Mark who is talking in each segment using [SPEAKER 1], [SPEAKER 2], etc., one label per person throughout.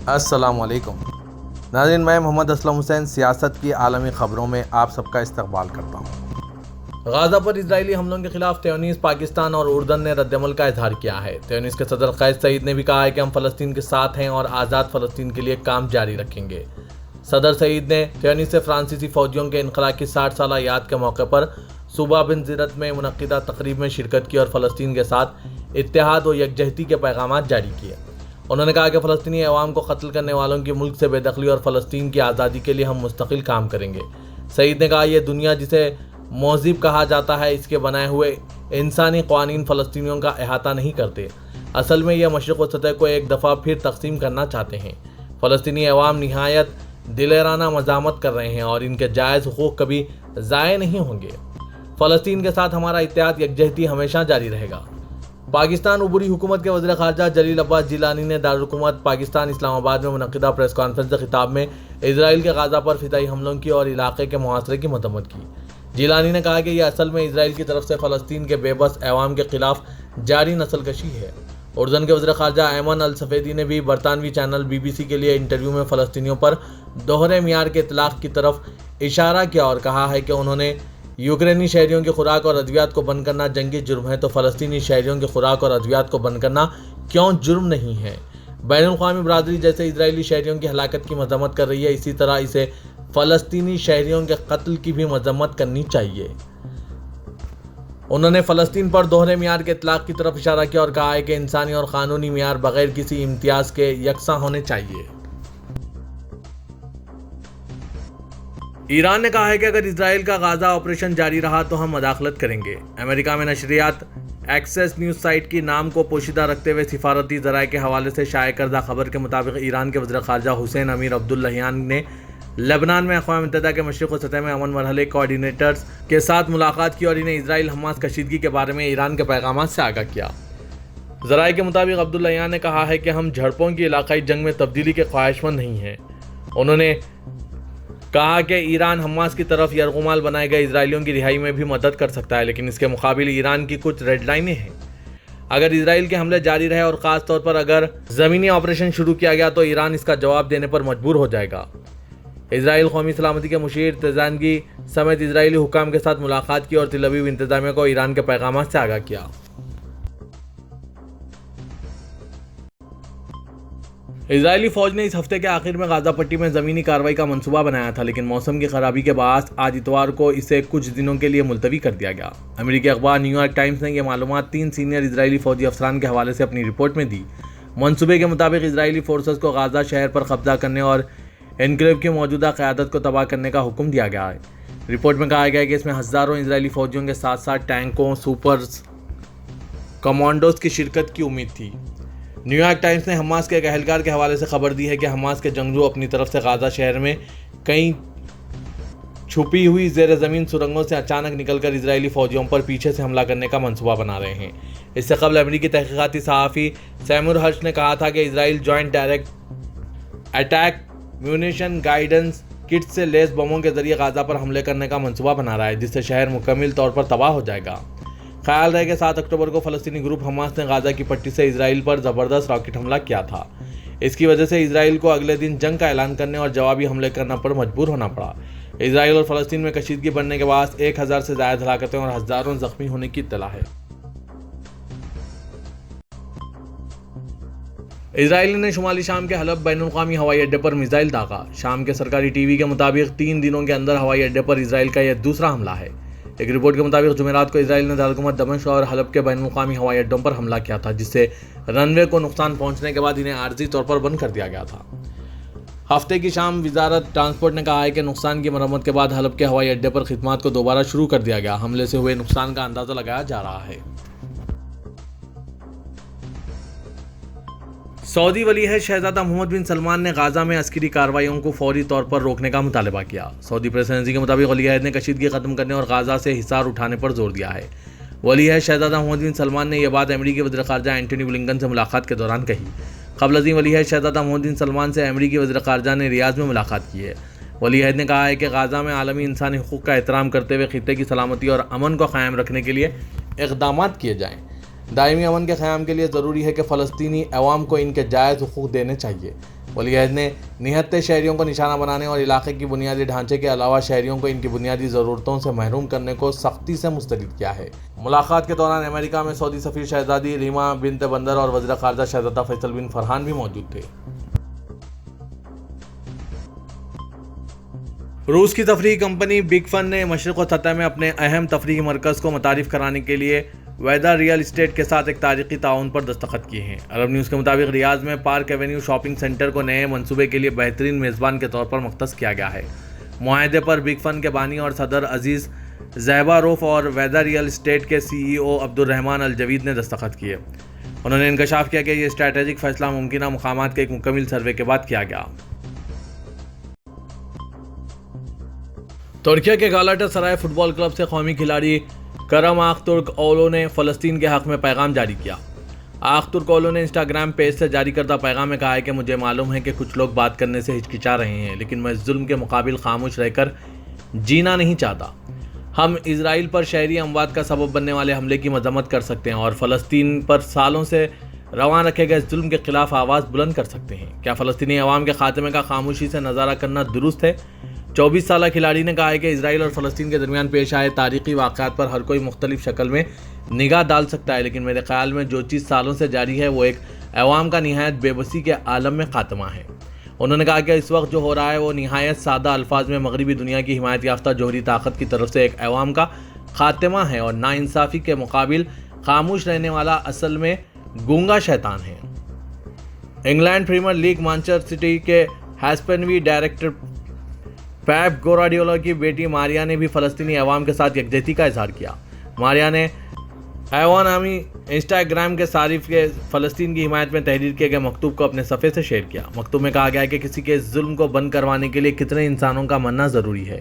[SPEAKER 1] السلام علیکم ناظرین، میں محمد اسلم حسین سیاست کی عالمی خبروں میں آپ سب کا استقبال کرتا ہوں۔ غزہ پر اسرائیلی حملوں کے خلاف تیونس، پاکستان اور اردن نے رد عمل کا اظہار کیا ہے۔ تیونس کے صدر قیس سعید نے بھی کہا ہے کہ ہم فلسطین کے ساتھ ہیں اور آزاد فلسطین کے لیے کام جاری رکھیں گے۔ صدر سعید نے تیونس سے فرانسیسی فوجیوں کے انخلاء کی 60 سالہ یاد کے موقع پر صوبہ بن زیرت میں منعقدہ تقریب میں شرکت کی اور فلسطین کے ساتھ اتحاد و یکجہتی کے پیغامات جاری کیے۔ انہوں نے کہا کہ فلسطینی عوام کو قتل کرنے والوں کی ملک سے بے دخلی اور فلسطین کی آزادی کے لیے ہم مستقل کام کریں گے۔ سعید نے کہا یہ دنیا جسے مہذب کہا جاتا ہے، اس کے بنائے ہوئے انسانی قوانین فلسطینیوں کا احاطہ نہیں کرتے۔ اصل میں یہ مشرق وسطیٰ کو ایک دفعہ پھر تقسیم کرنا چاہتے ہیں۔ فلسطینی عوام نہایت دلیرانہ مزاحمت کر رہے ہیں اور ان کے جائز حقوق کبھی ضائع نہیں ہوں گے۔ فلسطین کے ساتھ ہمارا اتحاد یکجہتی ہمیشہ جاری رہے گا۔ پاکستان عبوری حکومت کے وزیر خارجہ جلیل عباس جیلانی نے دارالحکومت پاکستان اسلام آباد میں منعقدہ پریس کانفرنس کے خطاب میں اسرائیل کے غزہ پر فضائی حملوں کی اور علاقے کے محاصرے کی مذمت کی۔ جیلانی نے کہا کہ یہ اصل میں اسرائیل کی طرف سے فلسطین کے بے بس عوام کے خلاف جاری نسل کشی ہے۔ اردن کے وزیر خارجہ ایمن السفیدی نے بھی برطانوی چینل BBC کے لیے انٹرویو میں فلسطینیوں پر دوہرے معیار کے اطلاق کی طرف اشارہ کیا اور کہا ہے کہ انہوں نے یوکرینی شہریوں کی خوراک اور ادویات کو بند کرنا جنگی جرم ہے تو فلسطینی شہریوں کی خوراک اور ادویات کو بند کرنا کیوں جرم نہیں ہے؟ بین الاقوامی برادری جیسے اسرائیلی شہریوں کی ہلاکت کی مذمت کر رہی ہے، اسی طرح اسے فلسطینی شہریوں کے قتل کی بھی مذمت کرنی چاہیے۔ انہوں نے فلسطین پر دوہرے معیار کے اطلاق کی طرف اشارہ کیا اور کہا ہے کہ انسانی اور قانونی معیار بغیر کسی امتیاز کے یکساں ہونے چاہیے۔ ایران نے کہا ہے کہ اگر اسرائیل کا غزہ آپریشن جاری رہا تو ہم مداخلت کریں گے۔ امریکہ میں نشریات ایکسیس نیوز سائٹ کی نام کو پوشیدہ رکھتے ہوئے سفارتی ذرائع کے حوالے سے شائع کردہ خبر کے مطابق ایران کے وزیر خارجہ حسین امیر عبداللہیان نے لبنان میں اقوام متحدہ کے مشرق و سطح میں امن مرحلے کوآرڈینیٹرز کے ساتھ ملاقات کی اور انہیں اسرائیل حماس کشیدگی کے بارے میں ایران کے پیغامات سے آگاہ کیا۔ ذرائع کے مطابق عبداللہیان نے کہا ہے کہ ہم جھڑپوں کی علاقائی جنگ میں تبدیلی کے خواہشمند نہیں ہیں۔ انہوں نے کہا کہ ایران حماس کی طرف یرغمال بنائے گئے اسرائیلیوں کی رہائی میں بھی مدد کر سکتا ہے، لیکن اس کے مقابل ایران کی کچھ ریڈ لائنیں ہیں۔ اگر اسرائیل کے حملے جاری رہے اور خاص طور پر اگر زمینی آپریشن شروع کیا گیا تو ایران اس کا جواب دینے پر مجبور ہو جائے گا۔ اسرائیل قومی سلامتی کے مشیر تزانگی سمیت اسرائیلی حکام کے ساتھ ملاقات کی اور تل ابیب انتظامیہ کو ایران کے پیغامات سے آگاہ کیا۔ اسرائیلی فوج نے اس ہفتے کے آخر میں غزہ پٹی میں زمینی کارروائی کا منصوبہ بنایا تھا، لیکن موسم کی خرابی کے باعث آج اتوار کو اسے کچھ دنوں کے لیے ملتوی کر دیا گیا۔ امریکی اخبار نیو یارک ٹائمز نے یہ معلومات 3 سینئر اسرائیلی فوجی افسران کے حوالے سے اپنی رپورٹ میں دی۔ منصوبے کے مطابق اسرائیلی فورسز کو غزہ شہر پر قبضہ کرنے اور انکلیو کی موجودہ قیادت کو تباہ کرنے کا حکم دیا گیا ہے۔ رپورٹ میں کہا گیا ہے کہ اس میں ہزاروں اسرائیلی فوجیوں کے ساتھ ساتھ ٹینکوں، سوپرز کمانڈوز کی شرکت کی امید تھی۔ نیو یارک ٹائمز نے حماس کے ایک اہلکار کے حوالے سے خبر دی ہے کہ حماس کے جنگجو اپنی طرف سے غزہ شہر میں کئی چھپی ہوئی زیر زمین سرنگوں سے اچانک نکل کر اسرائیلی فوجیوں پر پیچھے سے حملہ کرنے کا منصوبہ بنا رہے ہیں۔ اس سے قبل امریکی تحقیقاتی صحافی سیمور ہرش نے کہا تھا کہ اسرائیل جوائنٹ ڈائریکٹ اٹیک میونیشن گائیڈنس کٹ سے لیس بموں کے ذریعے غزہ پر حملے کرنے کا منصوبہ بنا رہا ہے، جس سے شہر مکمل طور پر تباہ ہو جائے گا۔ خیال رہے کہ 7 اکتوبر کو فلسطینی گروپ حماس نے غزہ کی پٹی سے اسرائیل پر زبردست راکٹ حملہ کیا تھا۔ اس کی وجہ سے اسرائیل کو اگلے دن جنگ کا اعلان کرنے اور جوابی حملے کرنے پر مجبور ہونا پڑا۔ اسرائیل اور فلسطین میں کشیدگی بڑھنے کے باعث 1000 سے زائد ہلاکتیں اور ہزاروں زخمی ہونے کی اطلاع ہے۔ اسرائیل نے شمالی شام کے حلب بین الاقوامی ہوائی اڈے پر میزائل داغا۔ شام کے سرکاری ٹی وی کے مطابق 3 دنوں کے اندر ہوائی اڈے پر اسرائیل کا یہ دوسرا حملہ ہے۔ ایک رپورٹ کے مطابق جمعرات کو اسرائیل نے دارالحکومت دمشق اور حلب کے بین الاقوامی ہوائی اڈوں پر حملہ کیا تھا، جس سے رن وے کو نقصان پہنچنے کے بعد انہیں عارضی طور پر بند کر دیا گیا تھا۔ ہفتے کی شام وزارت ٹرانسپورٹ نے کہا ہے کہ نقصان کی مرمت کے بعد حلب کے ہوائی اڈے پر خدمات کو دوبارہ شروع کر دیا گیا۔ حملے سے ہوئے نقصان کا اندازہ لگایا جا رہا ہے۔ سعودی ولی عہد شہزادہ محمد بن سلمان نے غزہ میں عسکری کارروائیوں کو فوری طور پر روکنے کا مطالبہ کیا۔ سعودی پریس ایجنسی کے مطابق ولی عہد نے کشیدگی ختم کرنے اور غزہ سے حصار اٹھانے پر زور دیا ہے۔ ولی عہد شہزادہ محمد بن سلمان نے یہ بات امریکی وزیر خارجہ اینٹونی بلنکن سے ملاقات کے دوران کہی۔ قبل ازیں ولی عہد شہزادہ محمد بن سلمان سے امریکی وزیر خارجہ نے ریاض میں ملاقات کی ہے۔ ولی عہد نے کہا ہے کہ غزہ میں عالمی انسانی حقوق کا احترام کرتے ہوئے خطے کی سلامتی اور امن کو قائم رکھنے کے لیے اقدامات کیے جائیں۔ دائمی امن کے قیام کے لیے ضروری ہے کہ فلسطینی عوام کو ان کے جائز حقوق دینے چاہیے۔ ولی عہد نے نہتے شہریوں کو نشانہ بنانے اور علاقے کی بنیادی ڈھانچے کے علاوہ شہریوں کو ان کی بنیادی ضرورتوں سے محروم کرنے کو سختی سے مسترد کیا ہے۔ ملاقات کے دوران امریکہ میں سعودی سفیر شہزادی ریما بنت بندر اور وزیر خارجہ شہزادہ فیصل بن فرحان بھی موجود تھے۔ روس کی تفریحی کمپنی بگ فن نے مشرق و سطح میں اپنے اہم تفریحی مرکز کو متعارف کرانے کے لیے ویدا ریئل اسٹیٹ کے ساتھ ایک تاریخی تعاون پر دستخط کیے ہیں۔ عرب نیوز کے مطابق ریاض میں پارک ایونیو شاپنگ سینٹر کو نئے منصوبے کے لیے بہترین میزبان کے طور پر مختص کیا گیا ہے۔ معاہدے پر بگ فن کے بانی اور صدر عزیز زیباروف اور ویدا ریئل اسٹیٹ کے سی ای او عبد الرحمن الجوید نے دستخط کیے۔ انہوں نے انکشاف کیا کہ یہ اسٹریٹجک فیصلہ ممکنہ مقامات کے ایک مکمل سروے کے بعد کیا گیا۔ ترکی کے گالاٹا سرائے فٹ بال کلب سے قومی کھلاڑی کرم آخترک اولو نے فلسطین کے حق میں پیغام جاری کیا۔ آخترک اولو نے انسٹاگرام پیج سے جاری کردہ پیغام میں کہا ہے کہ مجھے معلوم ہے کہ کچھ لوگ بات کرنے سے ہچکچا رہے ہیں، لیکن میں اس ظلم کے مقابل خاموش رہ کر جینا نہیں چاہتا۔ ہم اسرائیل پر شہری اموات کا سبب بننے والے حملے کی مذمت کر سکتے ہیں اور فلسطین پر سالوں سے رواں رکھے گئے ظلم کے خلاف آواز بلند کر سکتے ہیں۔ کیا فلسطینی عوام کے خاتمے کا خاموشی سے نظارہ کرنا درست ہے؟ 24 سالہ کھلاڑی نے کہا ہے کہ اسرائیل اور فلسطین کے درمیان پیش آئے تاریخی واقعات پر ہر کوئی مختلف شکل میں نگاہ ڈال سکتا ہے، لیکن میرے خیال میں جو چیز سالوں سے جاری ہے وہ ایک عوام کا نہایت بے بسی کے عالم میں خاتمہ ہے۔ انہوں نے کہا کہ اس وقت جو ہو رہا ہے وہ نہایت سادہ الفاظ میں مغربی دنیا کی حمایت یافتہ جوہری طاقت کی طرف سے ایک عوام کا خاتمہ ہے اور ناانصافی کے مقابل خاموش رہنے والا اصل میں گونگا شیطان ہے۔ England premier league Manchester City کے ہسپینوی ڈائریکٹر پیپ گواردیولا کی بیٹی ماریا نے بھی فلسطینی عوام کے ساتھ یکجہتی کا اظہار کیا۔ ماریا نے ایوان نامی انسٹاگرام کے صارف کے فلسطین کی حمایت میں تحریر کیے گئے مکتوب کو اپنے صفحے سے شیئر کیا۔ مکتوب میں کہا گیا ہے کہ کسی کے ظلم کو بند کروانے کے لیے کتنے انسانوں کا مرنا ضروری ہے؟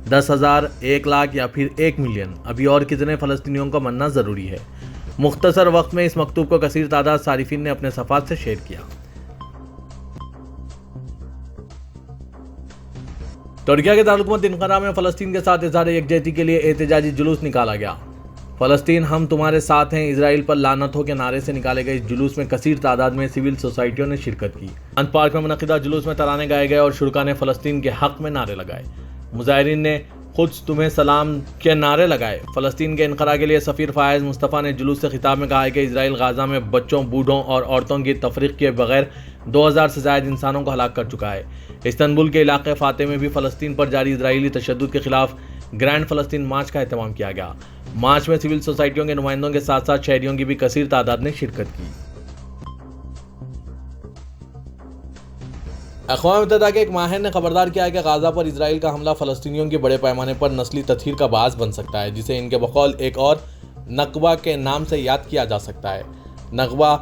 [SPEAKER 1] 10,000، 1 لاکھ یا پھر 1 ملین؟ ابھی اور کتنے فلسطینیوں کو مرنا ضروری ہے؟ مختصر وقت میں اس مکتوب کو کثیر تعداد صارفین نے اپنے صفحات سے شیئر کیا۔ ترکی کے دارالحکومت انقرہ میں فلسطین کے ساتھ اظہار یکجہتی کے لیے احتجاجی جلوس نکالا گیا۔ فلسطین ہم تمہارے ساتھ ہیں، اسرائیل پر لعنت ہو کے نعرے سے نکالے گئے اس جلوس میں کثیر تعداد میں سول سوسائٹیوں نے شرکت کی۔ انت پارک میں منعقدہ جلوس میں ترانے گائے گئے اور شرکاء نے فلسطین کے حق میں نعرے لگائے۔ مظاہرین نے قدس تمہیں سلام کے نعرے لگائے۔ فلسطین کے انقرہ کے لیے سفیر فائز مصطفیٰ نے جلوس سے خطاب میں کہا ہے کہ اسرائیل غزہ میں بچوں، بوڑھوں اور عورتوں کی تفریق کیے بغیر 2000 سے زائد انسانوں کو ہلاک کر چکا ہے۔ استنبول کے علاقے فاتح میں بھی فلسطین پر جاری اسرائیلی تشدد کے خلاف گرینڈ فلسطین مارچ کا اہتمام کیا گیا۔ مارچ میں سول سوسائٹیوں کے نمائندوں کے ساتھ ساتھ شہریوں کی بھی کثیر تعداد نے شرکت کی۔ اقوام متحدہ کے ایک ماہر نے خبردار کیا ہے کہ غزہ پر اسرائیل کا حملہ فلسطینیوں کی بڑے پیمانے پر نسلی تطہیر کا باعث بن سکتا ہے، جسے ان کے بقول ایک اور نکبہ کے نام سے یاد کیا جا سکتا ہے۔ نکبہ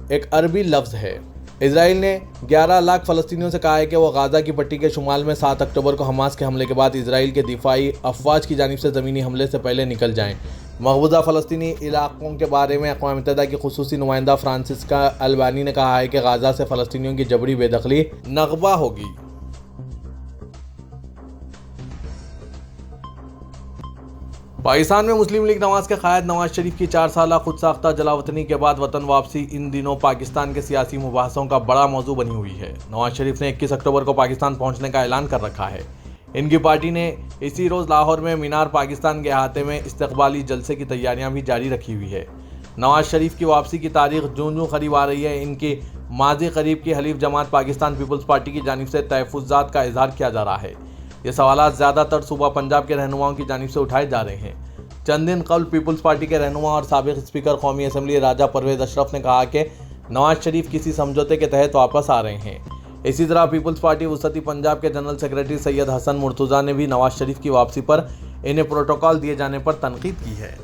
[SPEAKER 1] ایک عربی لفظ ہے۔ اسرائیل نے 11 لاکھ فلسطینیوں سے کہا ہے کہ وہ غزہ کی پٹی کے شمال میں 7 اکتوبر کو حماس کے حملے کے بعد اسرائیل کے دفاعی افواج کی جانب سے زمینی حملے سے پہلے نکل جائیں۔ مقبوضہ فلسطینی علاقوں کے بارے میں اقوام متحدہ کی خصوصی نمائندہ فرانسسکا البانی نے کہا ہے کہ غزہ سے فلسطینیوں کی جبری بے دخلی نکبہ ہوگی۔ پاکستان میں مسلم لیگ نواز کے قائد نواز شریف کی 4 سالہ خود ساختہ جلاوطنی کے بعد وطن واپسی ان دنوں پاکستان کے سیاسی مباحثوں کا بڑا موضوع بنی ہوئی ہے۔ نواز شریف نے 21 اکتوبر کو پاکستان پہنچنے کا اعلان کر رکھا ہے۔ ان کی پارٹی نے اسی روز لاہور میں مینار پاکستان کے احاطے میں استقبالی جلسے کی تیاریاں بھی جاری رکھی ہوئی ہے۔ نواز شریف کی واپسی کی تاریخ جوں قریب آ رہی ہے، ان کی ماضی قریب کی حلیف جماعت پاکستان پیپلز پارٹی کی جانب سے تحفظات کا اظہار کیا جا رہا ہے۔ یہ سوالات زیادہ تر صوبہ پنجاب کے رہنماؤں کی جانب سے اٹھائے جا رہے ہیں۔ چند دن قبل پیپلز پارٹی کے رہنما اور سابق اسپیکر قومی اسمبلی راجہ پرویز اشرف نے کہا کہ نواز شریف کسی سمجھوتے کے تحت واپس آ رہے ہیں۔ اسی طرح پیپلز پارٹی وسطی پنجاب کے جنرل سیکریٹری سید حسن مرتضیٰ نے بھی نواز شریف کی واپسی پر انہیں پروٹوکول دیے جانے پر تنقید کی ہے۔